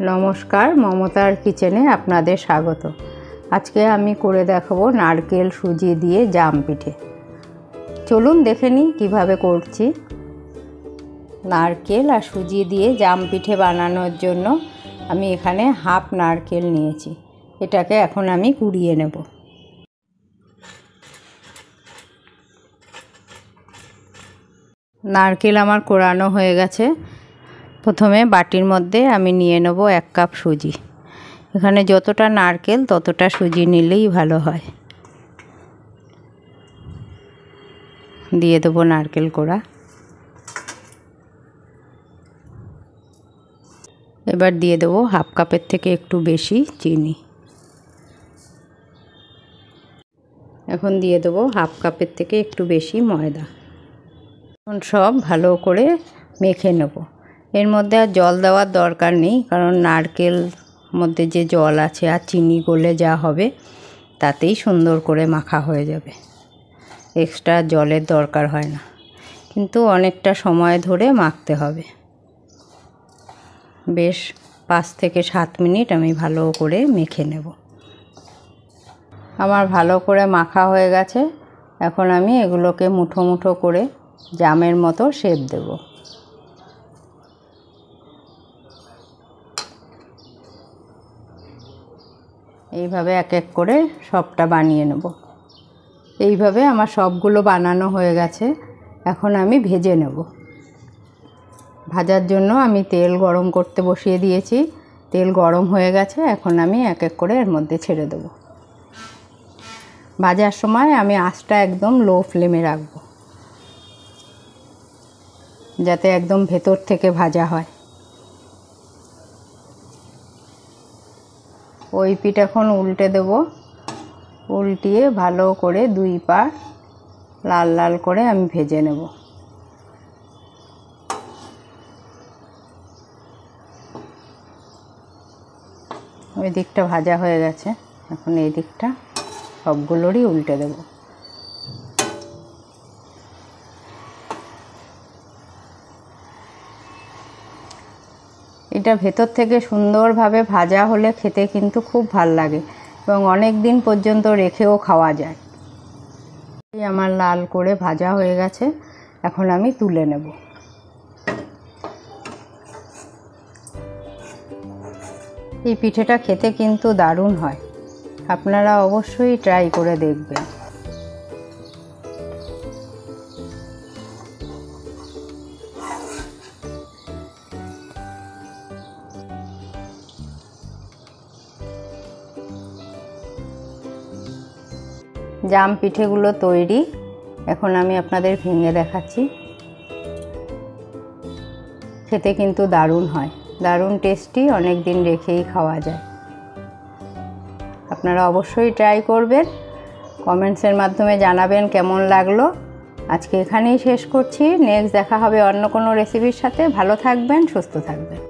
नमस्कार ममतार किचेने आपनादेर स्वागत। आज के आमी करे देखाबो नारकेल सुजी दिए जाम पिठे। चलुन देखे नी किभाबे करछि। नारकेल और सुजी दिए जाम पिठे बानानोर जोन्नो आमी एखाने हाफ नारकेल नियेछि। एटाके एखन आमी कुड़िये नेब। नारकेल आमार कोड़ानो हये गेछे। प्रथमे बाटिर मध्य आमी निये नेब 1 कप सुजी। एखाने जतटा नारकेल ततटा सुजी निलेई भालो हय। दिये देब नारकेल कोड़ा। एबार दिये देब हाफ कापेर थेके एकटू बेशी चीनी। एखन दिये देब हाफ कापेर थेके एकटू बेशी मयदा। एखन सब भालो करे मेखे नेब। एर मध्य आर जल देওয়ার दरकार नेই, कारण नारकेल मध्य जे जल आछे आर चीनी गले जा होबे तातेई सुंदर करे माखा हये जाबे। एक्सट्रा जलेर दरकार हय ना, किन्तु अनेकटा समय धरे माखते होबे। बेश 5 থেকে 7 मिनट आमी भालो करे मेखे नेब। आमार भालो करे माखा हये गेछे। एखन आमी एगुलोके मुठो मुठो करे जामेर मतो शेप देब। এইভাবে এক এক করে সবটা বানিয়ে নেব। এইভাবে আমার সবগুলো বানানো হয়ে গেছে। এখন আমি ভেজে নেব। ভাজার জন্য আমি তেল গরম করতে বসিয়ে দিয়েছি। তেল গরম হয়ে গেছে। এখন আমি এক এক করে এর মধ্যে ছেড়ে দেব। ভাজার সময় আমি আঁচটা একদম লো ফ্লেমে রাখব, যাতে একদম ভেতর থেকে ভাজা হয়। ওই পিঠ এখন উল্টে দেব। উল্টিয়ে ভালো করে 2 পাশ লাল লাল করে আমি ভেজে নেব। ওই দিকটা ভাজা হয়ে গেছে। এখন এই দিকটা সবগুলোরই উল্টে দেব। এটা ভেতর থেকে সুন্দরভাবে ভাজা হলে খেতে কিন্তু খুব ভালো লাগে এবং অনেক দিন পর্যন্ত রেখেও খাওয়া যায়। এই আমার লাল করে ভাজা হয়ে গেছে। এখন আমি তুলে নেব। এই পিঠেটা খেতে কিন্তু দারুণ হয়। আপনারা অবশ্যই ট্রাই করে দেখবেন। জাম পিঠেগুলো তৈরি। এখন আমি আপনাদের ভেঙে দেখাচ্ছি। খেতে কিন্তু দারুণ হয়, দারুণ টেস্টি, অনেক দিন রেখেই খাওয়া যায়। আপনারা অবশ্যই ট্রাই করবেন। কমেন্টসের মাধ্যমে জানাবেন কেমন লাগলো। আজকে এখানেই শেষ করছি। নেক্সট দেখা হবে অন্য কোনো রেসিপির সাথে। ভালো থাকবেন, সুস্থ থাকবেন।